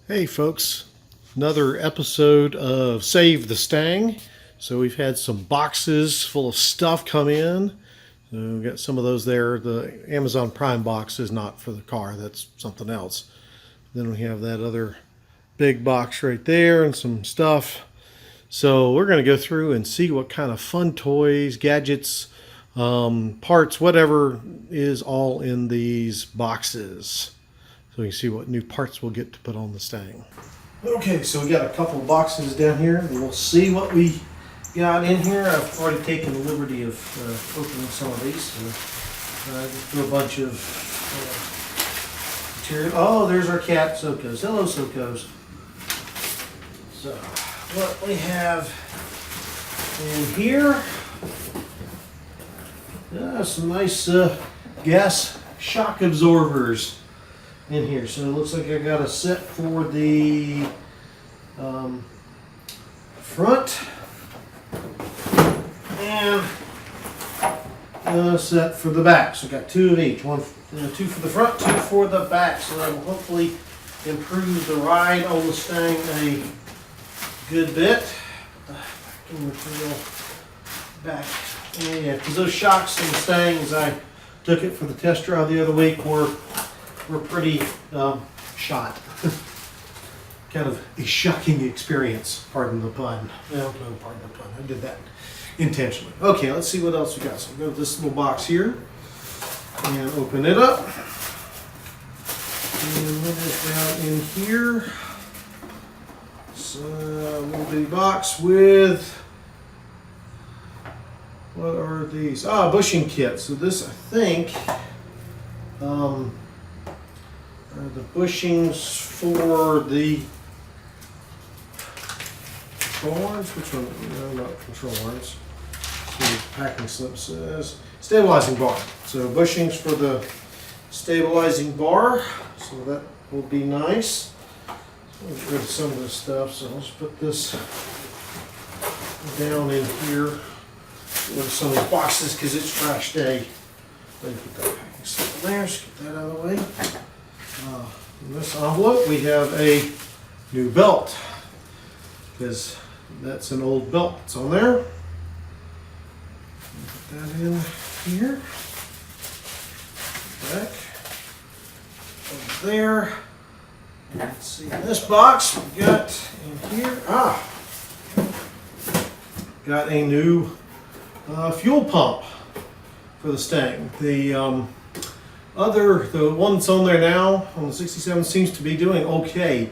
Hey folks, another episode of Save the Stang. So we've had some boxes full of stuff come in. So we've got some of those there. The Amazon Prime box is not for the car, that's something else. Then we have that other big box right there and some stuff. So we're going to go through and see what kind of fun toys, gadgets, parts, whatever is all in these boxes. So you can see what new parts we'll get to put on the Stang. Okay, so we got a couple of boxes down here, and we'll see what we got in here. I've already taken the liberty of opening some of these. So, just do a bunch of material. Oh, there's our cat, Sokos. Hello, Sokos. So, what we have in here, some nice gas shock absorbers in here. So it looks like I got a set for the front and a set for the back. So I got two of each. Two for the front, two for the back. So that will hopefully improve the ride on the Stang a good bit. Packing material back. Yeah, because those shocks and the Stangs, I took it for the test drive the other week, were pretty shot. Kind of a shocking experience, pardon the pun. Well, no, pardon the pun. I did that intentionally. Okay, let's see what else we got. So we'll go to this little box here and open it up. And what is down in here? It's a little bitty box with, what are these? Ah, bushing kit. So this, I think, the bushings for the control arms. Which one? No, not control arms. The packing slip says stabilizing bar. So bushings for the stabilizing bar. So that will be nice. So I'll get rid of some of this stuff. So let's put this down in here with some of these boxes because it's trash day. Let me put that packing slip in there. Just get that out of the way. In this envelope we have a new belt, because that's an old belt that's on there. Put that in here. Back. Over there. Let's see, in this box we got in here, got a new fuel pump for the Stang. The one that's on there now on the 67 seems to be doing okay,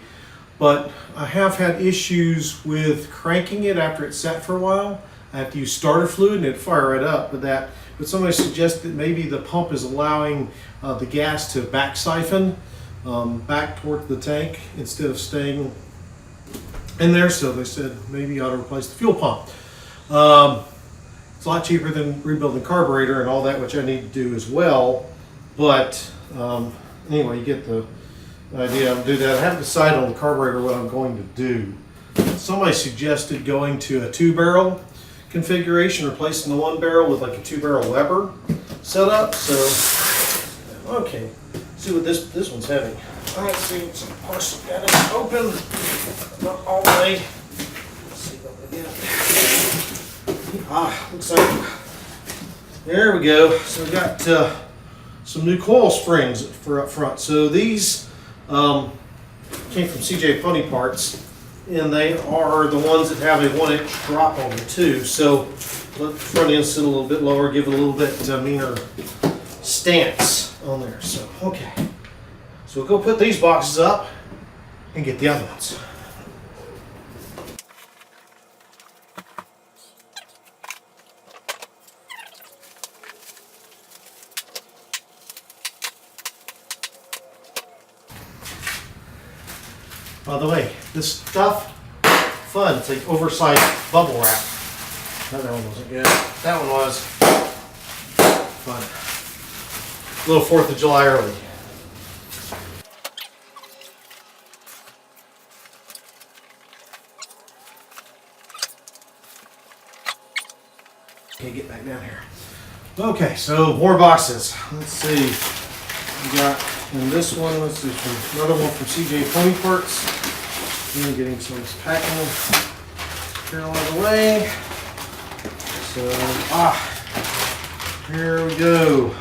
but I have had issues with cranking it after it's sat for a while. I have to use starter fluid and it'd fire right up. But somebody suggested maybe the pump is allowing the gas to back siphon back toward the tank instead of staying in there. So they said maybe you ought to replace the fuel pump. It's a lot cheaper than rebuilding the carburetor and all that, which I need to do as well. But anyway, you get the idea. I'll do that. I haven't decided on the carburetor what I'm going to do. Somebody suggested going to a 2-barrel configuration, replacing the 1 barrel with like a 2-barrel Weber setup. So, okay, let's see what this one's heavy. Let's see what's in the parcel. Got it open, not all the way. Let's see what we get. Looks like, there we go. So we got some new coil springs for up front. So these came from CJ Funny Parts, and they are the ones that have a 1-inch drop on them too. So let the front end sit a little bit lower, give it a little bit meaner stance on there. So okay, so we'll go put these boxes up and get the other ones. By the way, this stuff, fun. It's like oversized bubble wrap. That one wasn't good. That one was fun. A little 4th of July early. Okay, get back down here. Okay, so more boxes. Let's see. We got And this one, let's see, another one from CJ Pony Parts. And getting some of this packing material out of the way. So, here we go.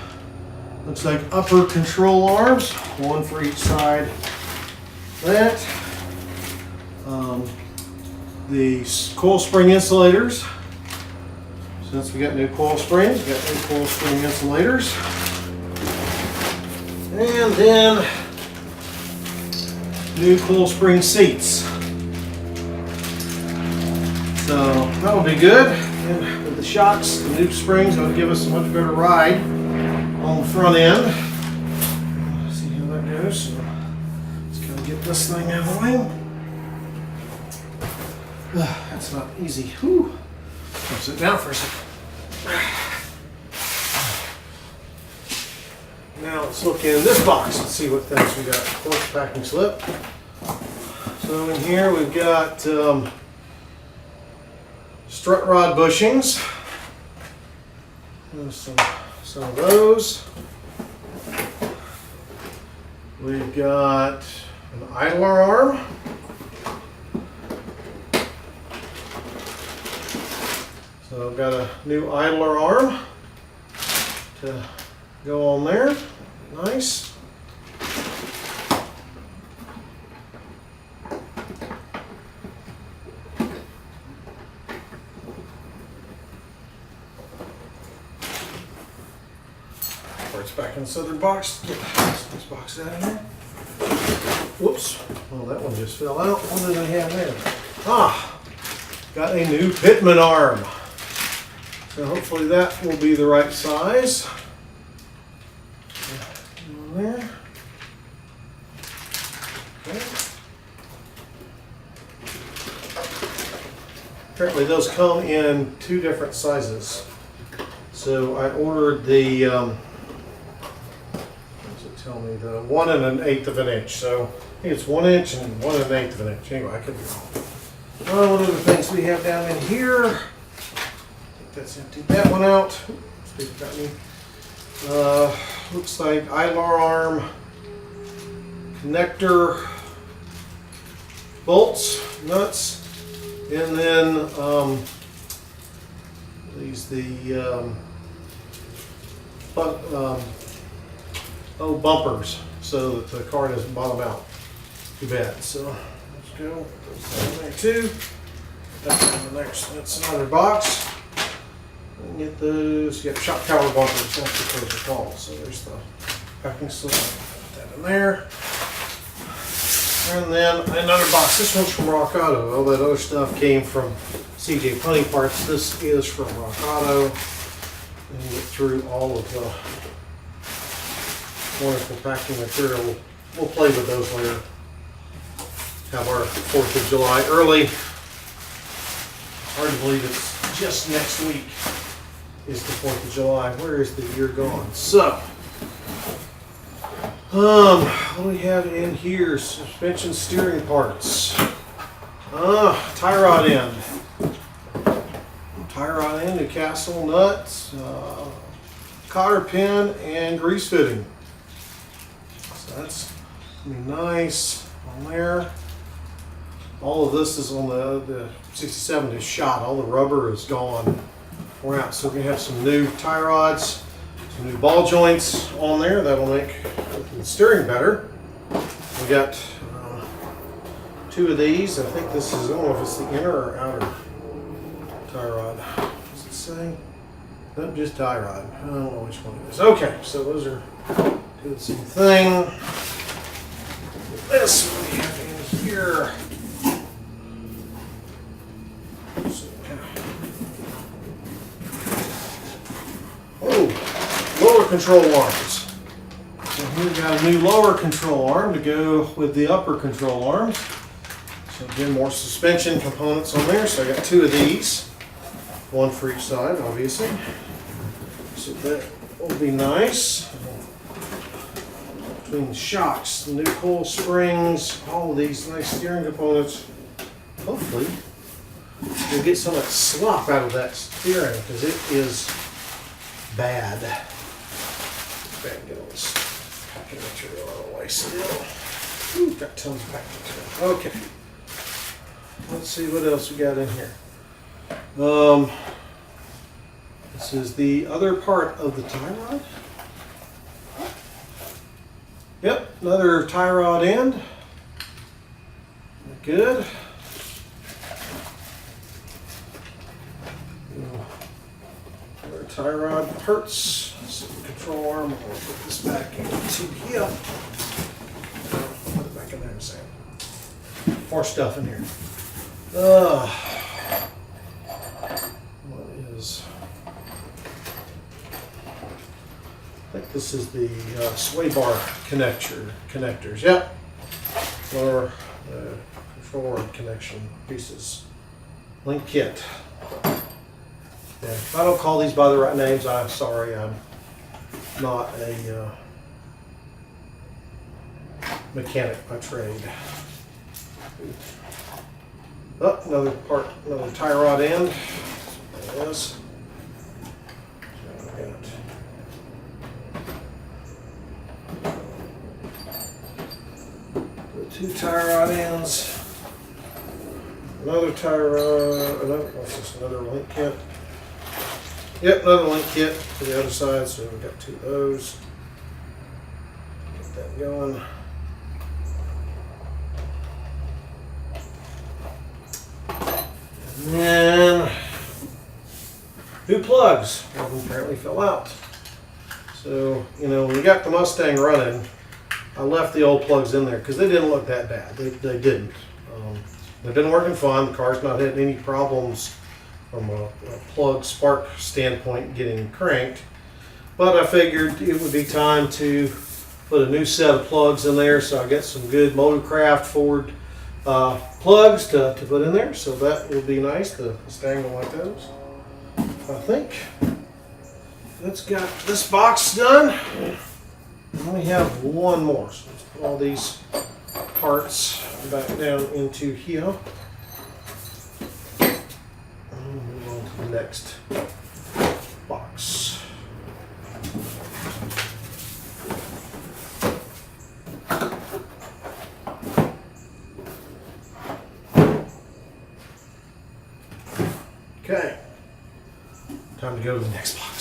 Looks like upper control arms, one for each side. That. The coil spring insulators. Since we got new coil springs, we got new coil spring insulators. And then new coil spring seats. So that'll be good. And with the shocks, the new springs will give us a much better ride on the front end. Let's see how that goes. So let's kind of get this thing out of the way. That's not easy. Whew. I'll sit down for a second. Now let's look in this box and see what things we got. Of course, packing slip. So in here we've got strut rod bushings. There's some of those. We've got an idler arm. So I've got a new idler arm to go on there. Nice. Parts back in the southern box. Get this box out of here. Whoops. Well, that one just fell out. What did I have there? Got a new pitman arm. So hopefully that will be the right size. There. Okay. Apparently those come in two different sizes. So I ordered the, what does it tell me? The 1 1/8 of an inch. So I think it's 1 inch and 1 1/8 of an inch. Anyway, I could be wrong. One of the things we have down in here. That's emptied that one out. Looks like idler arm connector bolts, nuts, and then bumpers so that the car doesn't bottom out too bad. So let's go. That's there too. That's another box. Get those, you have shock tower bumpers, that's what those are called. So there's the packing slip, put that in there. And then another box, this one's from Rock Auto. All that other stuff came from CJ Pony Parts. This is from Rock Auto. And you get through all of the wonderful packing material. We'll play with those later. Have our 4th of July early. Hard to believe it's just next week is the 4th of July. Where is the year gone? So, what do we have in here? Suspension steering parts. Tie rod end. Tie rod end, Newcastle nuts, cotter pin, and grease fitting. So that's gonna be nice on there. All of this is on the 67 is shot. All the rubber is gone. We're out. So we're going to have some new tie rods, some new ball joints on there. That'll make the steering better. We got 2 of these. I think this is, I don't know if it's the inner or outer tie rod. Does it say? Nope, just tie rod. I don't know which one it is. Okay, so those are do the same thing. This one we have in here. Lower control arms. So here we've got a new lower control arm to go with the upper control arms. So again, more suspension components on there. So I got 2 of these, 1 for each side, obviously. So that will be nice. Between the shocks, the new coil springs, all of these nice steering components. Hopefully, we'll get some of that slop out of that steering because it is bad. Get all this Get material out of the way still. Ooh, got tons of packing material. Okay. Let's see what else we got in here. This is the other part of the tie rod. Yep, another tie rod end. Good. Another tie rod parts. Control arm. I'm going to put this back into here. Put it back in there in a second. More stuff in here. What is? I think this is the sway bar connectors. Yep. Or control arm connection pieces. Link kit. Yeah, if I don't call these by the right names, I'm sorry. I'm not a mechanic by trade. Oh, another part, another tie rod end. There it is. So got the two tie rod ends. Another tie rod. What's this? Another link kit. Yep, another link kit for the other side. So we've got two of those. Get that going. And then new plugs. One of them apparently fell out. So, you know, when we got the Mustang running, I left the old plugs in there because they didn't look that bad. They didn't. They've been working fine. The car's not had any problems from a plug spark standpoint getting cranked. But I figured it would be time to put a new set of plugs in there. So I got some good Motorcraft Ford plugs to put in there, so that will be nice. The Stang will like those. I think that's got this box done. And we have one more. So let's put all these parts back down into here. And move on to the next box. Okay, time to go to the next box.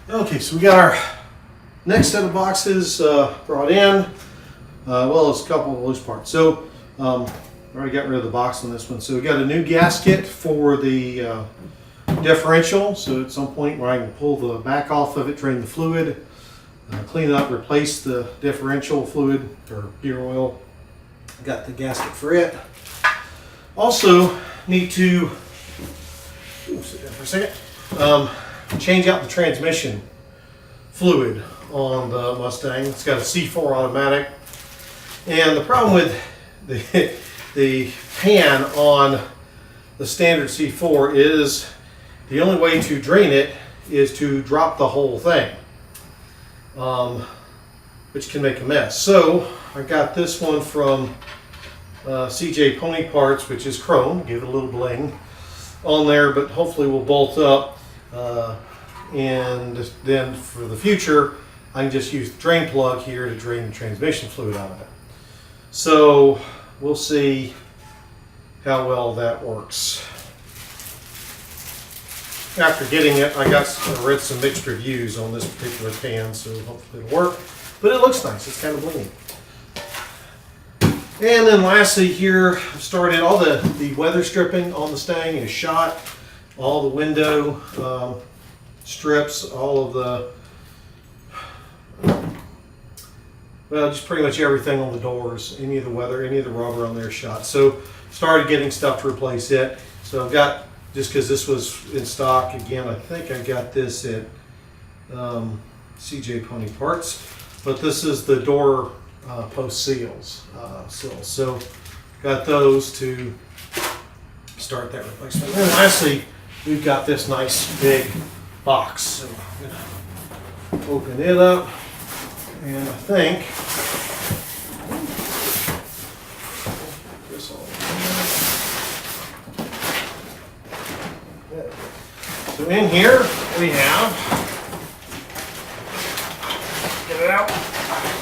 Okay, so we got our next set of boxes brought in. Well, it's a couple of loose parts. So, I already got rid of the box on this one. So we got a new gasket for the differential. So at some point where I can pull the back off of it, drain the fluid, clean it up, replace the differential fluid or gear oil. Got the gasket for it. Also need to sit down for a second. Change out the transmission fluid on the Mustang. It's got a C4 automatic. And the problem with the pan on the standard C4 is the only way to drain it is to drop the whole thing, which can make a mess. So I got this one from CJ Pony Parts, which is chrome, give it a little bling on there, but hopefully will bolt up. And then for the future, I can just use the drain plug here to drain the transmission fluid out of it. So we'll see how well that works. After getting it, I read some mixed reviews on this particular pan, so hopefully it'll work. But it looks nice. It's kind of blingy. And then lastly here, I've started all the weather stripping on the Stang is shot. All the window strips, all of the, well, just pretty much everything on the doors, any of the weather, any of the rubber on there shot. So started getting stuff to replace it. So I've got, just because this was in stock, again, I think I got this at CJ Pony Parts, but this is the door post seals. So got those to start that replacement. And then lastly, we've got this nice big box. So I'm gonna open it up, and I think this all. So in here we have, get it out.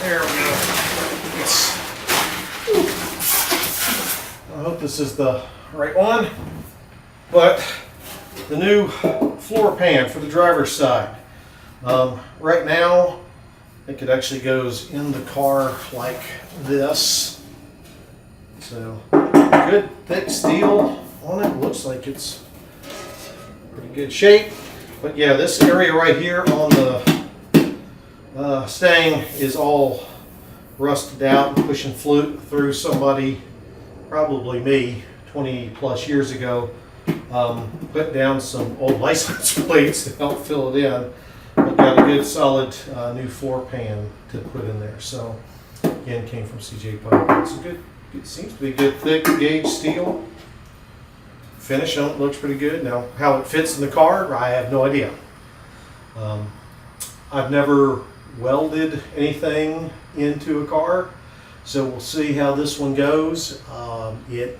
There we go. Yes. I hope this is the right one, but the new floor pan for the driver's side. Right now, I think it actually goes in the car like this. So good thick steel on it. Looks like it's pretty good shape. But yeah, this area right here on the Stang is all rusted out and pushing through somebody, probably me, 20 plus years ago. Put down some old license plates to help fill it in, but got a good solid new floor pan to put in there. So again, came from CJ Pipe. It's a good, it seems to be good thick gauge steel. Finish on it looks pretty good. Now how it fits in the car, I have no idea. I've never welded anything into a car, so we'll see how this one goes. It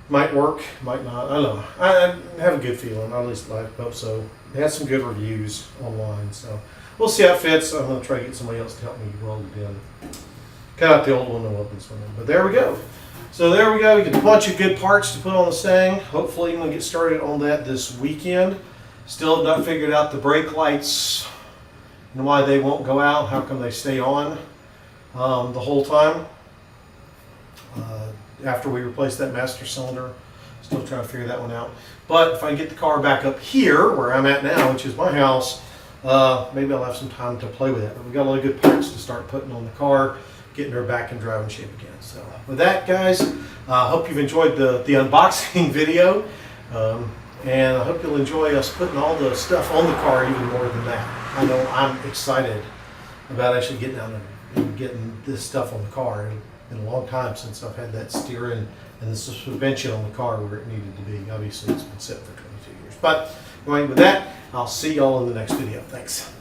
might work, might not, I don't know. I have a good feeling, at least I hope so. It has some good reviews online, so we'll see how it fits. I'm going to try to get somebody else to help me weld it in. Cut out the old one and weld this one in, but there we go. So there we go, we get a bunch of good parts to put on the Stang. Hopefully I'm going to get started on that this weekend. Still have not figured out the brake lights and why they won't go out, how come they stay on the whole time. After we replace that master cylinder, still trying to figure that one out. But if I get the car back up here, where I'm at now, which is my house, maybe I'll have some time to play with it. But we got a lot of good parts to start putting on the car, getting her back in driving shape again. So with that, guys, I hope you've enjoyed the unboxing video. And I hope you'll enjoy us putting all the stuff on the car even more than that. I know I'm excited about actually getting down there and getting this stuff on the car. It's been a long time since I've had that steering and the suspension on the car where it needed to be. Obviously, it's been sitting for 22 years. But anyway, with that, I'll see y'all in the next video. Thanks.